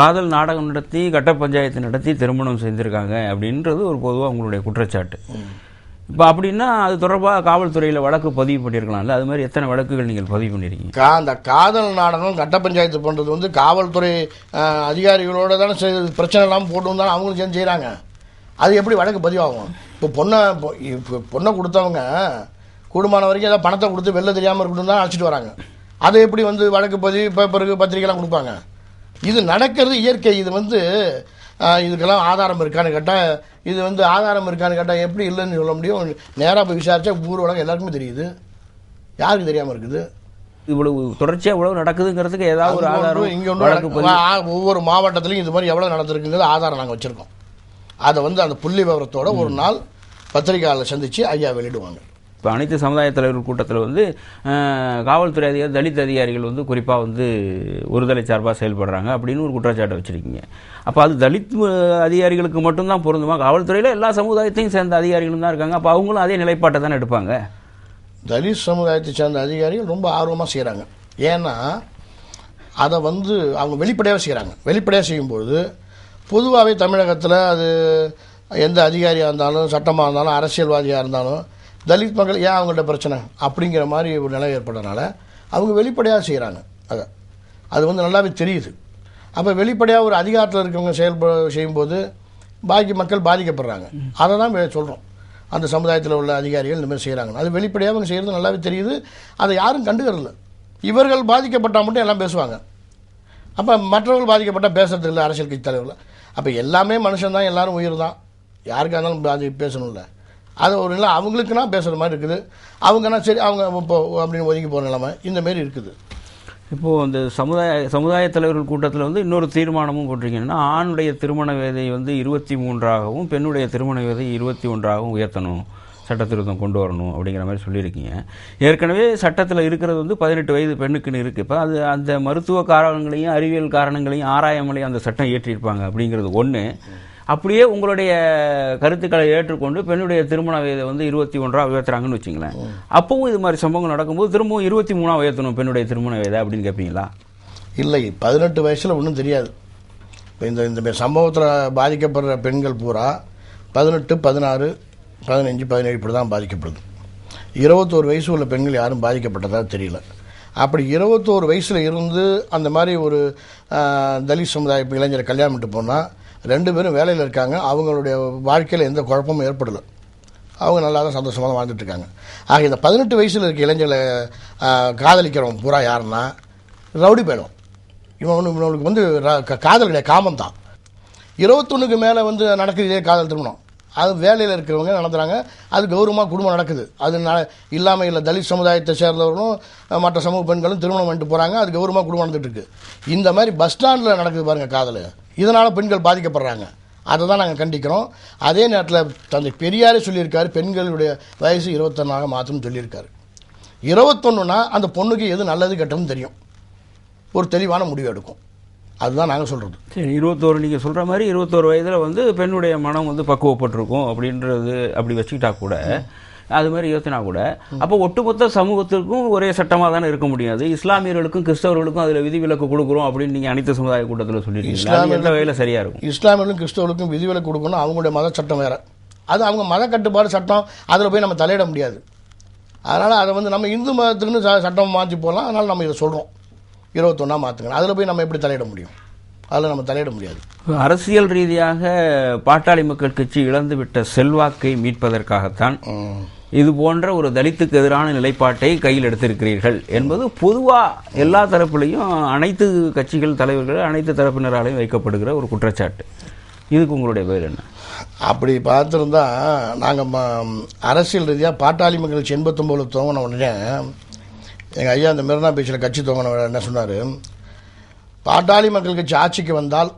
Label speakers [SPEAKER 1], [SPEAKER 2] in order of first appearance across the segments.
[SPEAKER 1] காதல் நாடகம் நடத்தி கட்ட பஞ்சாயத்து நடத்தி திருமணம் செய்திருக்காங்க அப்படின்றது ஒரு பொதுவாக உங்களுடைய குற்றச்சாட்டு. இப்போ அப்படின்னா அது தொடர்பாக காவல்துறையில் வழக்கு பதிவு பண்ணியிருக்கலாம்ல, அது மாதிரி எத்தனை வழக்குகள் நீங்கள் பதிவு பண்ணியிருக்கீங்க?
[SPEAKER 2] அந்த காதல் நாடகம் கட்ட பஞ்சாயத்து பண்ணுறது வந்து காவல்துறை அதிகாரிகளோட தானே பிரச்சனை இல்லாமல் போட்டு வந்தாலும் அவங்களும் சேர்ந்து செய்கிறாங்க. அது எப்படி வழக்கு பதிவாகும்? இப்போ பொண்ணை கொடுத்தவங்க கூடுமான வரைக்கும் ஏதாவது பணத்தை கொடுத்து வெளில தெரியாமல் இருக்கணும் தான் அழைச்சிட்டு வராங்க. அதை எப்படி வந்து வழக்கு பதிவு பேப்பருக்கு பத்திரிகைலாம் கொடுப்பாங்க? இது நடக்கிறது இயற்கை. இது வந்து இதுக்கெல்லாம் ஆதாரம் இருக்கான்னு கேட்டால், இது வந்து ஆதாரம் இருக்கான்னு கேட்டால் எப்படி இல்லைன்னு சொல்ல முடியும்? நேராக போய் விசாரித்தா ஊர் உலகம் எல்லாருக்குமே தெரியுது. யாருக்கு தெரியாமல் இருக்குது?
[SPEAKER 1] இவ்வளவு தொடர்ச்சியாக இவ்வளவு நடக்குதுங்கிறதுக்கு ஏதாவது ஒரு ஆதாரம்
[SPEAKER 2] இங்கே ஒன்று ஒவ்வொரு மாவட்டத்திலையும் இது மாதிரி எவ்வளோ நடந்திருக்குங்கிறது ஆதாரம் நாங்கள் வச்சுருக்கோம். அதை வந்து அந்த புள்ளி விவரத்தோட ஒரு நாள் பத்திரிகையாளர் சந்தித்து ஐயா வெளியிடுவாங்க.
[SPEAKER 1] இப்போ அனைத்து சமுதாய தலைவர் கூட்டத்தில் வந்து காவல்துறை அதிகாரி தலித் அதிகாரிகள் வந்து குறிப்பாக வந்து ஒருதலை சார்பாக செயல்படுறாங்க அப்படின்னு ஒரு குற்றச்சாட்டை வச்சுருக்கீங்க. அப்போ அது தலித் அதிகாரிகளுக்கு மட்டும்தான் பொருந்துமா? காவல்துறையில் எல்லா சமுதாயத்தையும் சேர்ந்த அதிகாரிகளும் தான் இருக்காங்க. அப்போ அவங்களும் அதே நிலைப்பாட்டை தானே எடுப்பாங்க.
[SPEAKER 2] தலித் சமுதாயத்தை சேர்ந்த அதிகாரிகள் ரொம்ப ஆர்வமாக செய்கிறாங்க. ஏன்னா அதை வந்து அவங்க வெளிப்படையாக செய்கிறாங்க. வெளிப்படையாக செய்யும்போது பொதுவாகவே தமிழகத்தில் அது எந்த அதிகாரியாக இருந்தாலும், சட்டமாக இருந்தாலும், அரசியல்வாதியாக இருந்தாலும், தலித் மக்கள் ஏன் அவங்கள்ட்ட பிரச்சனை அப்படிங்கிற மாதிரி ஒரு நிலை ஏற்படுறதுனால அவங்க வெளிப்படையாக செய்கிறாங்க. அது வந்து நல்லாவே தெரியுது. அப்போ வெளிப்படையாக ஒரு அதிகாரத்தில் இருக்கவங்க செய்யும்போது பாக்கி மக்கள் பாதிக்கப்படுறாங்க. அதை தான் சொல்கிறோம். அந்த சமுதாயத்தில் உள்ள அதிகாரிகள் இந்த மாதிரி செய்கிறாங்க. அது வெளிப்படையாக அவங்க செய்கிறது நல்லாவே தெரியுது. அதை யாரும் கண்டுக்கிறதில்ல. இவர்கள் பாதிக்கப்பட்டால் மட்டும் எல்லாம் பேசுவாங்க. அப்போ மற்றவர்கள் பாதிக்கப்பட்டால் பேசுறது இல்லை அரசியல் கட்சி தலைவர்கள். அப்போ எல்லாமே மனுஷன் தான், எல்லாரும் உயிர் தான். யாருக்காக இருந்தாலும் அது பேசணும்ல. அது ஒரு நிலை அவங்களுக்குன்னா பேசுகிற மாதிரி இருக்குது. அவங்கன்னா சரி அவங்க இப்போ அப்படின்னு ஒதுங்கி போகிற நிலைமை இந்தமாரி இருக்குது.
[SPEAKER 1] இப்போது அந்த சமுதாய தலைவர்கள் கூட்டத்தில் வந்து இன்னொரு தீர்மானமும் போட்டிருக்கீங்கன்னா, ஆணுடைய திருமண வயதை வந்து 23ஆகவும் பெண்ணுடைய திருமண வயதை 21ஆகவும் உயர்த்தணும், சட்ட திருத்தம் கொண்டு வரணும் அப்படிங்கிற மாதிரி சொல்லியிருக்கீங்க. ஏற்கனவே சட்டத்தில் இருக்கிறது வந்து 18 வயது பெண்ணுக்குன்னு இருக்குது. இப்போ அது அந்த மருத்துவ காரணங்களையும் அறிவியல் காரணங்களையும் ஆராயாமலே அந்த சட்டம் இயற்றியிருப்பாங்க அப்படிங்கிறது ஒன்று. அப்படியே உங்களுடைய கருத்துக்களை ஏற்றுக்கொண்டு பெண்ணுடைய திருமண வயதை வந்து 21 உயர்த்துறாங்கன்னு வச்சுங்களேன். அப்பவும் இது மாதிரி சம்பவங்கள் நடக்கும்போது திரும்பவும் 23 உயர்த்தணும் பெண்ணுடைய திருமண வயதை அப்படின்னு கேட்பீங்களா?
[SPEAKER 2] இல்லை, 18 வயசில் ஒன்றும் தெரியாது. இப்போ இந்த சம்பவத்தில் பாதிக்கப்படுற பெண்கள் பூரா 18, 16, 15, 17 இப்படி தான் பாதிக்கப்படுது. 21 வயசு உள்ள பெண்கள் யாரும் பாதிக்கப்பட்டதாக தெரியல. அப்படி 21 வயசில் இருந்து அந்த மாதிரி ஒரு தலித் சமுதாய இளைஞரை கல்யாணம் பண்ணிட்டு போனால் 2 பேரும் வேலையில் இருக்காங்க. அவங்களுடைய வாழ்க்கையில் எந்த குழப்பமும் ஏற்படலை. அவங்க நல்லா தான் சந்தோஷமாக வாழ்ந்துட்டுருக்காங்க. ஆக இந்த 18 வயசில் இருக்க இளைஞர்களை காதலிக்கிறவங்க பூரா யாருன்னா ரவுடி போயிடும். இவனுக்கு வந்து காதல் கிடையாது, காமம் தான். 21க்கு மேலே வந்து நடக்குது இதே காதல் திருமணம். அது வேலையில் இருக்கிறவங்க நடத்துகிறாங்க. அது கௌரவமாக குடும்பம் நடக்குது. அது இல்லாமல் இல்லை, தலித் சமுதாயத்தை சேர்ந்தவர்களும் மற்ற சமூக பெண்களும் திருமணம் பண்ணிட்டு போகிறாங்க. அது கௌரவமாக குடும்பம் நடந்துட்டுருக்கு. இந்த மாதிரி பஸ் ஸ்டாண்டில் நடக்குது பாருங்கள் காதல். இதனால் பெண்கள் பாதிக்கப்படுறாங்க. அதை தான் நாங்கள் கண்டிக்கிறோம். அதே நேரத்தில் தந்தை பெரியாரே சொல்லியிருக்காரு, பெண்களுடைய வயசு 21 மாற்றம்னு சொல்லியிருக்காரு. 21னா அந்த பொண்ணுக்கு எது நல்லது கெட்டதுன்னு தெரியும், ஒரு தெளிவான முடிவு எடுக்கும். அதுதான் நாங்கள் சொல்கிறது.
[SPEAKER 1] சரி, 21 நீங்கள் சொல்கிற மாதிரி 21 வயதில் வந்து பெண்ணுடைய மனம் வந்து பக்குவப்பட்டிருக்கும் அப்படின்றது அப்படி வச்சுக்கிட்டா கூட, அது மாதிரி யோசனா கூட, அப்போ ஒட்டுமொத்த சமூகத்திற்கும் ஒரே சட்டமாக தானே இருக்க முடியாது. இஸ்லாமியர்களுக்கும் கிறிஸ்தவர்களுக்கும் அதில் விதிவிலக்கு கொடுக்குறோம் அப்படின்னு நீங்கள் அனைத்து சமுதாய கூட்டத்தில் சொல்லியிருக்கீங்க. எந்த வகையில் சரியாக இருக்கும்?
[SPEAKER 2] இஸ்லாமியர்களும் கிறிஸ்தவர்களுக்கும் விதிவிலக்கு கொடுக்கணும். அவங்களுடைய மத சட்டம் வேறு. அது அவங்க மத கட்டுப்பாடு சட்டம். அதில் போய் நம்ம தலையிட முடியாது. அதனால் அதை வந்து நம்ம இந்து மதத்துக்குன்னு சட்டம் மாற்றி போகலாம். அதனால் நம்ம இதை சொல்கிறோம், 21 மாற்றுங்க. அதில் போய் நம்ம எப்படி தலையிட முடியும்? அதில் நம்ம தலையிட முடியாது.
[SPEAKER 1] அரசியல் ரீதியாக பாட்டாளி மக்கள் கட்சி இழந்துவிட்ட செல்வாக்கை மீட்பதற்காகத்தான் இது போன்ற ஒரு தலித்துக்கு எதிரான நிலைப்பாட்டை கையில் எடுத்திருக்கிறீர்கள் என்பது பொதுவாக எல்லா தரப்புலையும் அனைத்து கட்சிகள் தலைவர்கள் அனைத்து தரப்பினராலையும் வைக்கப்படுகிற ஒரு குற்றச்சாட்டு. இதுக்கு உங்களுடைய பதில் என்ன?
[SPEAKER 2] அப்படி பார்த்துருந்தா நாங்கள் அரசியல் ரீதியாக பாட்டாளி மக்கள் கட்சி 89 துவங்கின உடனே எங்கள் ஐயா அந்த மெரினா பீச்சில் கட்சி துவங்கின என்ன சொன்னார், பாட்டாளி மக்கள் கட்சி ஆட்சிக்கு வந்தால்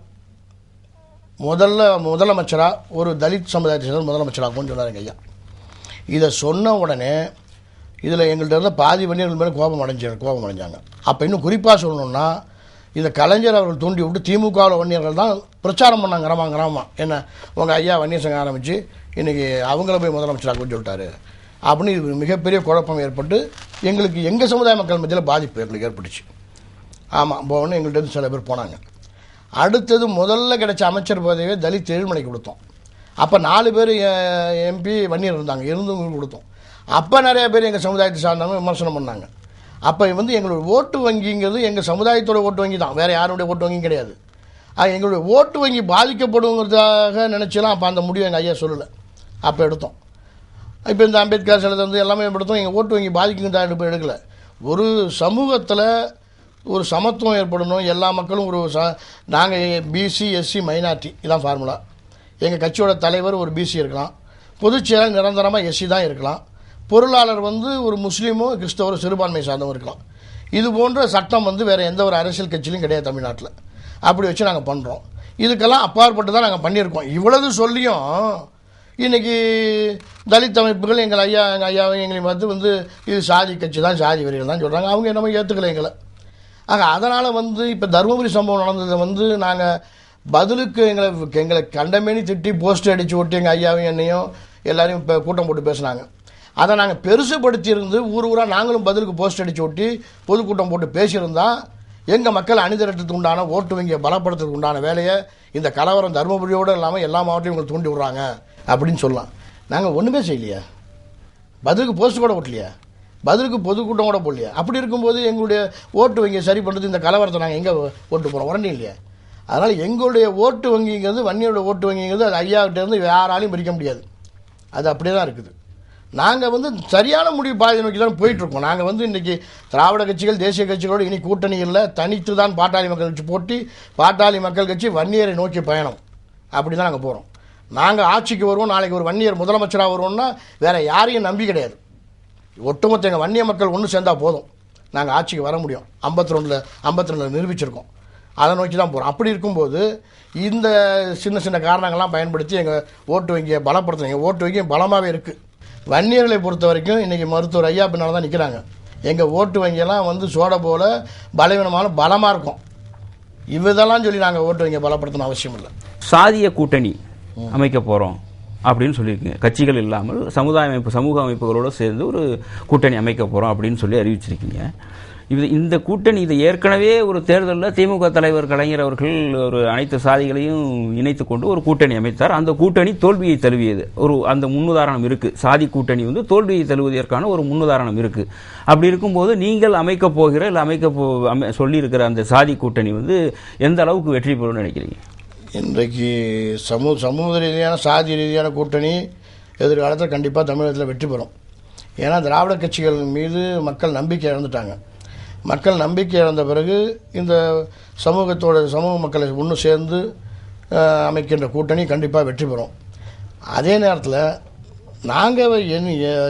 [SPEAKER 2] முதலமைச்சராக ஒரு தலித் சமுதாயத்தை சேர்ந்த முதலமைச்சராகும்னு சொன்னார் எங்கள் ஐயா. இதை சொன்ன உடனே இதில் எங்கள்கிட்ட இருந்த பாதி வன்னியர்கள் மேலே கோபம் அடைஞ்சாங்க. அப்போ இன்னும் குறிப்பாக சொல்லணுன்னா, இந்த கலைஞர் அவர்கள் தூண்டி விட்டு திமுகவில் வன்னியர்கள் தான் பிரச்சாரம் பண்ணாங்க கிராமமாக. என்ன உங்கள் ஐயா வன்னியர் சங்கம் ஆரம்பித்து இன்றைக்கி அவங்கள போய் முதலமைச்சராகுன்னு சொல்லிட்டாரு அப்படின்னு இது மிகப்பெரிய குழப்பம் ஏற்பட்டு எங்களுக்கு எங்கள் சமுதாய மக்கள் மத்தியில் பாதிப்பு எங்களுக்கு ஏற்பட்டுச்சு. ஆமாம், போகணும் எங்கள்கிட்ட சில பேர் போனாங்க. அடுத்தது முதல்ல கிடைச்ச அமைச்சர் பதவியை தலித் ஏழுமலைக்கு கொடுத்தோம். அப்போ 4 பேர் எம்பி வன்னியர் இருந்தாங்க, இருந்தவங்களுக்கு கொடுத்தோம். அப்போ நிறைய பேர் எங்கள் சமுதாயத்தை சார்ந்தவங்க விமர்சனம் பண்ணாங்க. அப்போ எங்களுடைய ஓட்டு வங்கிங்கிறது எங்கள் சமுதாயத்தோட ஓட்டு வங்கி தான், வேறு யாருடைய ஓட்டு வங்கியும் கிடையாது. எங்களுடைய ஓட்டு வங்கி பாதிக்கப்படுங்கிறதாக நினச்சலாம். அப்போ அந்த முடிவு எங்கள் ஐயா சொல்லலை, அப்போ எடுத்தோம். இப்போ இந்த அம்பேத்கர் சிலத்தை வந்து எல்லாமே எடுத்தோம். எங்கள் ஓட்டு வங்கி பாதிக்குங்கிறதா எடுக்கலை. ஒரு சமூகத்தில் ஒரு சமத்துவம் ஏற்படணும், எல்லா மக்களும் ஒரு நாங்கள் பிசி எஸ்சி மைனாரிட்டி இதான் ஃபார்முலா. எங்கள் கட்சியோட தலைவர் ஒரு பிசி இருக்கலாம், பொதுச் செயலாளர் நிரந்தரமாக எஸ்சி தான் இருக்கலாம், பொருளாளர் வந்து ஒரு முஸ்லீமோ கிறிஸ்தவரோ சிறுபான்மை சார்ந்தவங்க இருக்கலாம். இது போன்ற சட்டம் வந்து வேறு எந்த ஒரு அரசியல் கட்சியிலும் கிடையாது தமிழ்நாட்டில். அப்படி வச்சு நாங்கள் பண்ணுறோம். இதுக்கெல்லாம் அப்பாற்பட்டு தான் நாங்கள் பண்ணியிருக்கோம். இவ்வளவு சொல்லியும் இன்றைக்கி தலித் அமைப்புகள் எங்கள் ஐயாவை எங்களையும் பார்த்து வந்து இது சாதி கட்சி தான், சாதி வரிகள் தான் சொல்கிறாங்க. அவங்க என்னமோ ஏற்றுக்கலை எங்களை. அதனால் வந்து இப்போ தருமபுரி சம்பவம் நடந்ததை வந்து நாங்கள் பதிலுக்கு எங்களை கண்டமேனி திட்டி போஸ்டர் அடித்து ஓட்டி எங்கள் ஐயாவையும் என்னையும் எல்லாரையும் இப்போ கூட்டம் போட்டு பேசுனாங்க. அதை நாங்கள் பெருசுப்படுத்தி இருந்து ஊராக நாங்களும் பதிலுக்கு போஸ்டர் அடித்து ஓட்டி பொதுக்கூட்டம் போட்டு பேசியிருந்தால் எங்கள் மக்கள் அணிதிரட்டுறதுக்கு உண்டான ஓட்டு வங்கியை பலப்படுத்துறதுக்கு உண்டான வேலையை இந்த கலவரம் தருமபுரியோடு இல்லாமல் எல்லா மாவட்டத்தையும் உங்களுக்கு தூண்டி விட்றாங்க அப்படின்னு சொல்லலாம். நாங்கள் ஒன்றுமே செய்யலையா, பதிலுக்கு போஸ்ட் கூட ஓட்டலையா, பதிலுக்கு பொதுக்கூட்டம் கூட போடலையா. அப்படி இருக்கும்போது எங்களுடைய ஓட்டு வங்கியை சரி பண்ணுறது இந்த கலவரத்தை நாங்கள் எங்கே ஓட்டு போகிறோம், உடனே இல்லையா. அதனால் எங்களுடைய ஓட்டு வங்கிங்கிறது வன்னியருடைய ஓட்டு வங்கிங்கிறது அது ஐயாவிட்டேருந்து யாராலையும் பிரிக்க முடியாது. அது அப்படியே தான் இருக்குது. நாங்கள் வந்து சரியான முடிவு பாதை நோக்கி தான் போயிட்டுருக்கோம். நாங்கள் வந்து இன்றைக்கி திராவிட கட்சிகள் தேசிய கட்சிகளோடு இனி கூட்டணி இல்லை, தனித்து தான் பாட்டாளி மக்கள் கட்சி போட்டி, பாட்டாளி மக்கள் கட்சி வன்னியரை நோக்கி பயணம், அப்படி தான் நாங்கள் போகிறோம். நாங்கள் ஆட்சிக்கு வருவோம், நாளைக்கு ஒரு வன்னியர் முதலமைச்சராக வருவோம்னா வேறு யாரையும் நம்பி கிடையாது. ஒட்டுமொத்த எங்கள் வன்னிய மக்கள் ஒன்று சேர்ந்தால் போதும், நாங்கள் ஆட்சிக்கு வர முடியும். 52 நிரூபிச்சிருக்கோம். அதை நோக்கி தான் போகிறோம். அப்படி இருக்கும்போது இந்த சின்ன சின்ன காரணங்கள்லாம் பயன்படுத்தி எங்கள் ஓட்டு வங்கியை பலப்படுத்தணும். எங்கள் ஓட்டு வங்கியும் பலமாகவே இருக்குது. வன்னியர்களை பொறுத்த வரைக்கும் இன்றைக்கி மருத்துவர் ஐயா பின்னால் தான் நிற்கிறாங்க. எங்கள் ஓட்டு வங்கியெல்லாம் வந்து சோடை போல் பலவீனமான பலமாக இருக்கும். இதெல்லாம் சொல்லி நாங்கள் ஓட்டு வங்கியை பலப்படுத்தணும் அவசியம் இல்லை.
[SPEAKER 1] சாதிய கூட்டணி அமைக்க போகிறோம் அப்படின்னு சொல்லியிருக்கீங்க. கட்சிகள் இல்லாமல் சமூக அமைப்புகளோடு சேர்ந்து ஒரு கூட்டணி அமைக்க போகிறோம் அப்படின்னு சொல்லி அறிவிச்சிருக்கீங்க. இந்த கூட்டணி இதை ஏற்கனவே ஒரு தேர்தலில் திமுக தலைவர் கலைஞர் அவர்கள் ஒரு அனைத்து சாதிகளையும் இணைத்து கொண்டு ஒரு கூட்டணி அமைத்தார். அந்த கூட்டணி தோல்வியை தழுவியது. அந்த முன்னுதாரணம் இருக்குது. சாதி கூட்டணி வந்து தோல்வியை தழுவதற்கான ஒரு முன்னுதாரணம் இருக்குது. அப்படி இருக்கும்போது நீங்கள் அமைக்கப் போகிற இல்லை சொல்லியிருக்கிற அந்த சாதி கூட்டணி வந்து எந்த அளவுக்கு வெற்றி பெறும்னு நினைக்கிறீங்க?
[SPEAKER 2] இன்றைக்கு சமூக ரீதியான சாதி ரீதியான கூட்டணி எதிர்காலத்தில் கண்டிப்பாக தமிழகத்தில் வெற்றி பெறும். ஏன்னா திராவிட கட்சிகள் மீது மக்கள் நம்பிக்கை இழந்துட்டாங்க. மக்கள் நம்பிக்கை இழந்த பிறகு இந்த சமூக மக்களை ஒன்று சேர்ந்து அமைக்கின்ற கூட்டணி கண்டிப்பாக வெற்றி பெறும். அதே நேரத்தில் நாங்கள்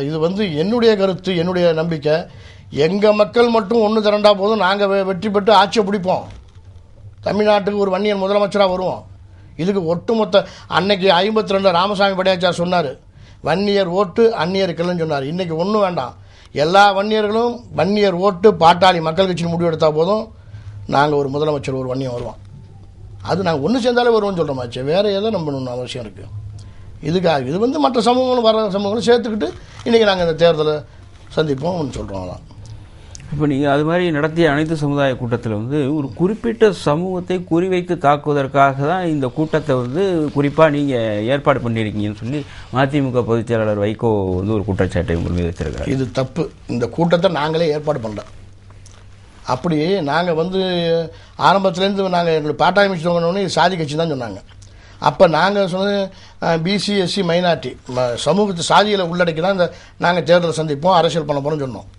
[SPEAKER 2] இது வந்து என்னுடைய கருத்து, என்னுடைய நம்பிக்கை, எங்கள் மக்கள் மட்டும் ஒன்று திரண்டா போதும், நாங்கள் வெற்றி பெற்று ஆட்சியை பிடிப்போம், தமிழ்நாட்டுக்கு ஒரு வன்னியர் முதலமைச்சராக வருவோம். இதுக்கு ஒட்டுமொத்த அன்னைக்கு 52 ராமசாமி படையாச்சார் சொன்னார், வன்னியர் ஓட்டு அந்நியருக்குன்னு சொன்னார். இன்றைக்கி ஒன்றும் வேண்டாம், எல்லா வன்னியர்களும் வன்னியர் ஓட்டு பாட்டாளி மக்கள் கட்சியின் முடிவு எடுத்தால் போதும், நாங்கள் ஒரு முதலமைச்சர் ஒரு வன்னியம் வருவோம். அது நாங்கள் ஒன்று சேர்ந்தாலே வருவோம்னு சொல்கிறோமாச்சு, வேறு எதோ நம்பணும்னு அவசியம் இருக்குது. இதுக்காக இது வந்து மற்ற சமூகங்களும் வர சமூகங்களும் சேர்த்துக்கிட்டு இன்றைக்கி நாங்கள் இந்த தேர்தலை சந்திப்போம்னு சொல்கிறோம். அதான்
[SPEAKER 1] இப்போ நீங்கள் அது மாதிரி நடத்திய அனைத்து சமுதாய கூட்டத்தில் வந்து ஒரு குறிப்பிட்ட சமூகத்தை குறிவைத்து தாக்குவதற்காக தான் இந்த கூட்டத்தை வந்து குறிப்பாக நீங்கள் ஏற்பாடு பண்ணியிருக்கீங்கன்னு சொல்லி மதிமுக பொதுச் செயலாளர் வைகோ வந்து ஒரு குற்றச்சாட்டை உங்கள் மீது வச்சிருக்காரு.
[SPEAKER 2] இது தப்பு. இந்த கூட்டத்தை நாங்களே ஏற்பாடு பண்ணல. அப்படி நாங்கள் வந்து ஆரம்பத்துலேருந்து நாங்கள் எங்களுக்கு பாட்டாளி கட்சி தோங்கணுன்னு சாதி கட்சி தான் சொன்னாங்க. அப்போ நாங்கள் சொன்னது பிசி எஸ்சி மைனாரிட்டி சமூகத்து சாதிகளை உள்ளடக்கி தான் இந்த நாங்கள் தேர்தலை சந்திப்போம், அரசியல் பண்ண போகிறோம்னு சொன்னோம்.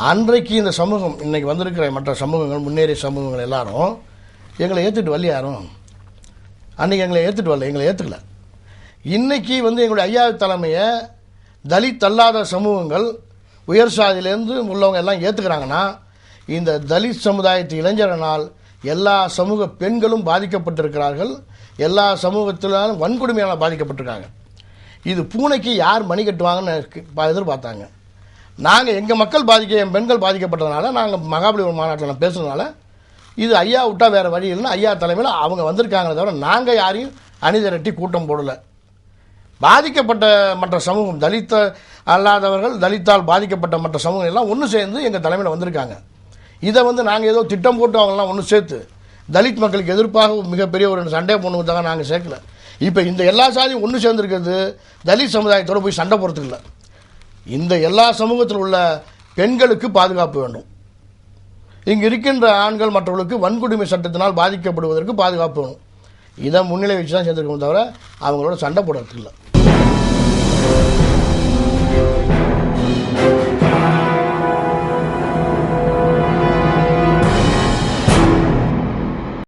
[SPEAKER 2] அன்றைக்கு இந்த சமூகம் இன்றைக்கி வந்திருக்கிற மற்ற சமூகங்கள், முன்னேறிய சமூகங்கள் எல்லாரும் எங்களை ஏற்றுட்டு வரல. யாரும் அன்றைக்கி எங்களை ஏற்றுட்டு வரல, எங்களை ஏற்றுக்கல. இன்றைக்கி வந்து எங்களுடைய ஐயா தலைமையை தலித் அல்லாத சமூகங்கள் உயர் சாதியிலேருந்து உள்ளவங்க எல்லாம் ஏற்றுக்கிறாங்கன்னா, இந்த தலித் சமுதாயத்து இளைஞர்களால் எல்லா சமூக பெண்களும் பாதிக்கப்பட்டிருக்கிறார்கள், எல்லா சமூகத்திலும் வன்கொடுமையால் பாதிக்கப்பட்டிருக்காங்க. இது பூனைக்கு யார் மணி கட்டுவாங்கன்னு எதிர்பார்த்தாங்க. நாங்கள் எங்கள் மக்கள் என் பெண்கள் பாதிக்கப்பட்டதுனால நாங்கள் மகாபலிபுரம் மாநாட்டில் பேசுனதுனால இது ஐயா விட்டால் வேறு வழி இல்லைன்னு ஐயா தலைமையில் அவங்க வந்திருக்காங்களே தவிர நாங்கள் யாரையும் அணிதிரட்டி கூட்டம் போடலை. பாதிக்கப்பட்ட மற்ற சமூகம், தலித்த அல்லாதவர்கள், தலித்தால் பாதிக்கப்பட்ட மற்ற சமூகம் எல்லாம் ஒன்று சேர்ந்து எங்கள் தலைமையில் வந்திருக்காங்க. இதை வந்து நாங்கள் ஏதோ திட்டம் போட்டு அவங்கெல்லாம் ஒன்று சேர்த்து தலித் மக்களுக்கு எதிர்ப்பாக மிகப்பெரிய ஒரு சண்டை போனதுக்காக நாங்கள் சேர்க்கல. இப்போ இந்த எல்லா சாதியும் ஒன்று சேர்ந்துருக்கிறது தலித் சமுதாயத்தோடு போய் சண்டை போகிறதுக்கு இல்லை. இந்த எல்லா சமூகத்தில் உள்ள பெண்களுக்கு பாதுகாப்பு வேண்டும். இங்கு இருக்கின்ற ஆண்கள் மற்றவர்களுக்கு வன்கொடுமை சட்டத்தினால் பாதிக்கப்படுவதற்கு பாதுகாப்பு வேணும். இதை முன்னிலை வச்சு தான் சேர்ந்துருக்கோம் தவிர அவங்களோட சண்டை போடுறதுக்கு இல்லை.